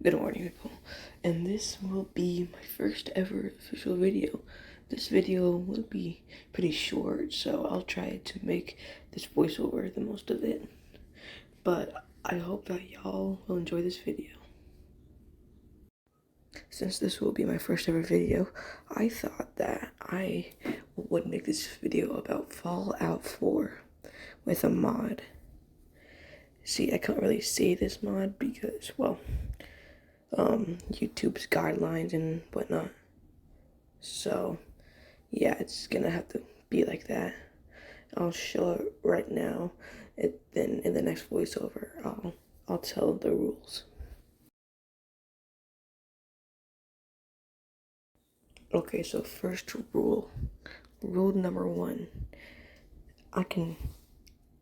Good morning, people, and this will be my first ever official video. This video will be pretty short, so I'll try to make this voiceover the most of it, but I hope that y'all will enjoy this video. Since this will be my first ever video, I thought that I would make this video about Fallout 4 with a mod. See, I can't really say this mod because, well, YouTube's guidelines and whatnot. So, yeah, it's gonna have to be like that. I'll show it right now. Then in the next voiceover, I'll tell the rules. Okay, so first rule. Rule number 1. I can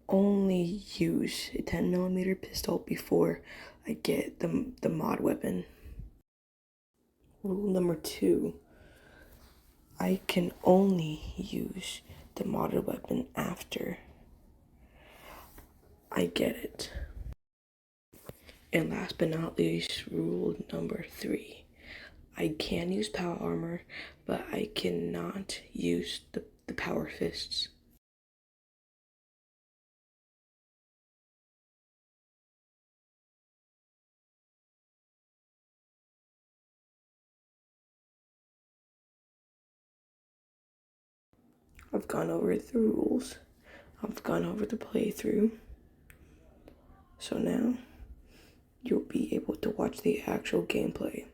only use a 10mm pistol before I get the mod weapon. Rule number 2. I can only use the modded weapon after I get it. And last but not least, rule number 3. I can use power armor, but I cannot use the power fists. I've gone over the rules. I've gone over the playthrough. So now, you'll be able to watch the actual gameplay.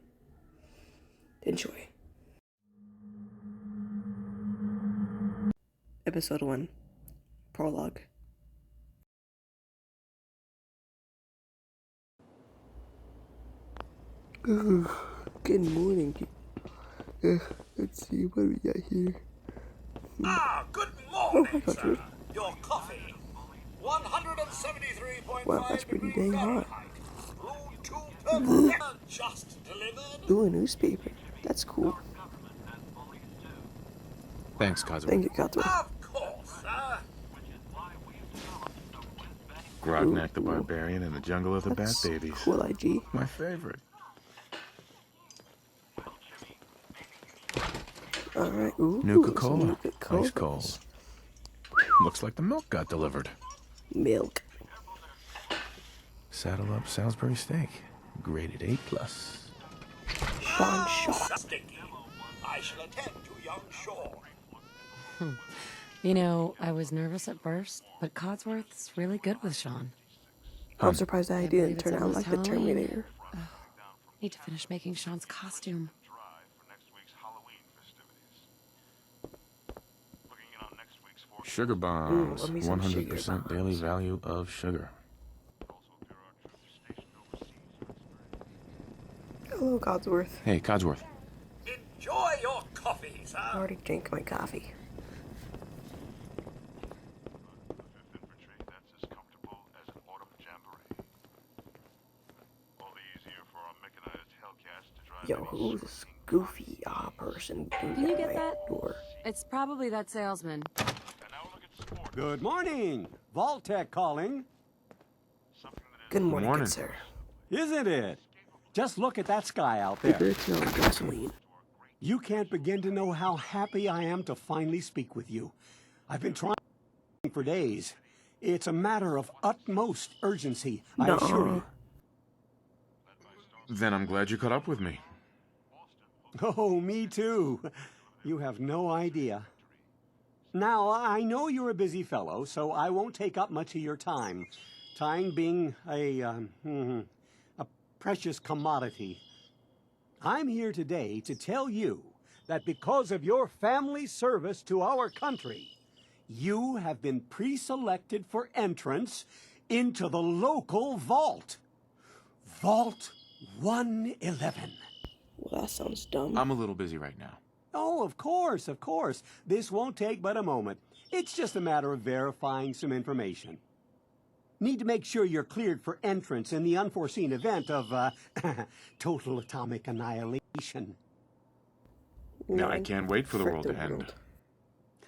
Enjoy. Episode 1. Prologue. Good morning. Let's see what we got here. Good morning, sir. Your coffee. 173.5 Wow, that's pretty dang hot. Just delivered. Ooh, a newspaper. That's cool. Thanks, Cosmo. Thank you, Codsworth. Of course, sir. Grognak the Barbarian in the Jungle of the Bat Babies. Cool IG. My favorite. Alright, ooh. Nuka-Cola. Nuka-Cola. Ice cold. Looks like the milk got delivered. Milk. Saddle up Salisbury steak. Graded A+. Sean Shaw. Sticky. I shall attend to young Shaw. You know, I was nervous at first, but Codsworth's really good with Sean. I'm surprised that I didn't turn out almost like the Halloween. Terminator. Need to finish making Sean's costume. Sugar bombs. Ooh, let me some 100% sugar daily bombs. value of sugar. Hello, Codsworth. Hey, Codsworth. Enjoy your coffee, sir. I already drank my coffee. Yo, who's this goofy person? Can you get that? Door? It's probably that salesman. Good morning. Vault-Tec calling. Good morning, morning. good sir. Isn't it? Just look at that sky out Paper, there. it's no gasoline. You can't begin to know how happy I am to finally speak with you. I've been trying for days. It's a matter of utmost urgency, I assure you. Then I'm glad you caught up with me. Oh, me too. You have no idea. Now, I know you're a busy fellow, so I won't take up much of your time. Time being a precious commodity. I'm here today to tell you that because of your family service to our country, you have been pre-selected for entrance into the local vault. Vault 111. Well, that sounds dumb. I'm a little busy right now. Oh, of course, of course. This won't take but a moment. It's just a matter of verifying some information. Need to make sure you're cleared for entrance in the unforeseen event of, total atomic annihilation. Now I can't wait for the Frick world to end.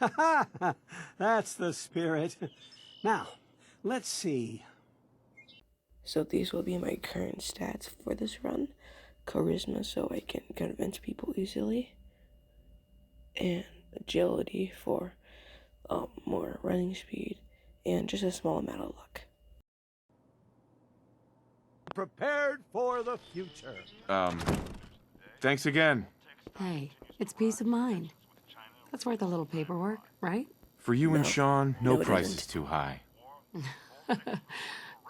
Ha ha! That's the spirit. Now, let's see. So these will be my current stats for this run. Charisma, so I can convince people easily. And agility for more running speed. And just a small amount of luck. Prepared for the future. Thanks again. Hey, it's peace of mind. That's worth a little paperwork, right? For you and No. Sean, no No, it price isn't. is too high.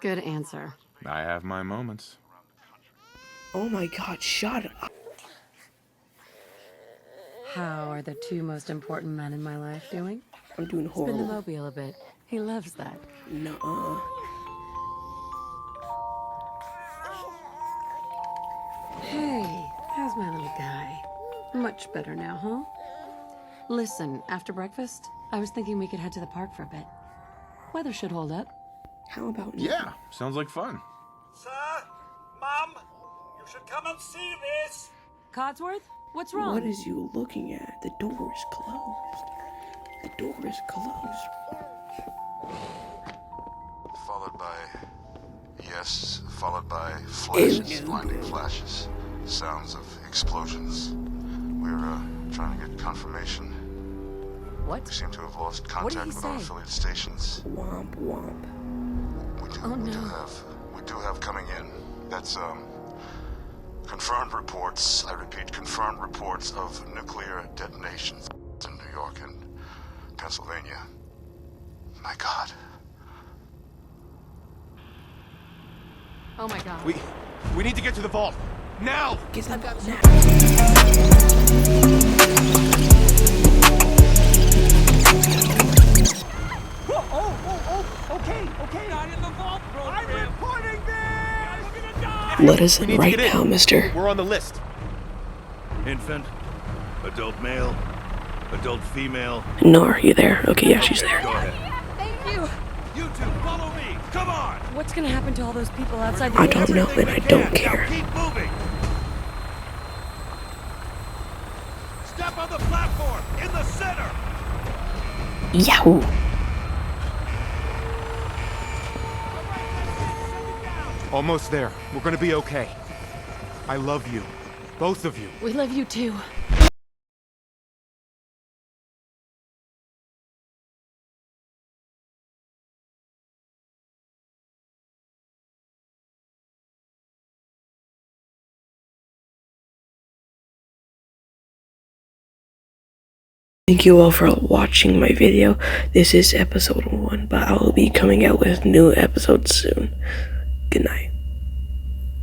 Good answer. I have my moments. Oh my god, shut up. How are the two most important men in my life doing? I'm doing Spin the horrible. mobile a bit. He loves that. Nuh-uh. Hey, how's my little guy? Much better now, huh? Listen, after breakfast, I was thinking we could head to the park for a bit. Weather should hold up. How about now? Yeah, sounds like fun. Sir, Mum, you should come and see this. Codsworth, what's wrong? What is you looking at? The door is closed. The door is closed. Followed by yes, followed by flashes, Ew. blinding flashes, sounds of explosions. We're trying to get confirmation. What? We seem to have lost What did contact he with our say? affiliate stations. Womp womp. Oh, We no. do have coming in. That's confirmed reports. I repeat, confirmed reports of nuclear detonations in New York and Pennsylvania. My God. Oh my god. We need to get to the vault. Now! Get them now. Okay. Not in the vault program. I'm reporting this. We're gonna die. Let us We in need to right get in. now, mister. We're on the list. Infant, adult male, adult female. No, are you there? Okay, yeah, she's there. Go ahead. Thank you. You two, follow me. Come on. What's gonna happen to all those people outside the I gate? don't know, and I don't Now care. keep moving. Step on the platform in the center. Yahoo! Almost there. We're gonna be okay. I love you. Both of you. We love you too. Thank you all for watching my video. This is episode 1, but I will be coming out with new episodes soon. Good night.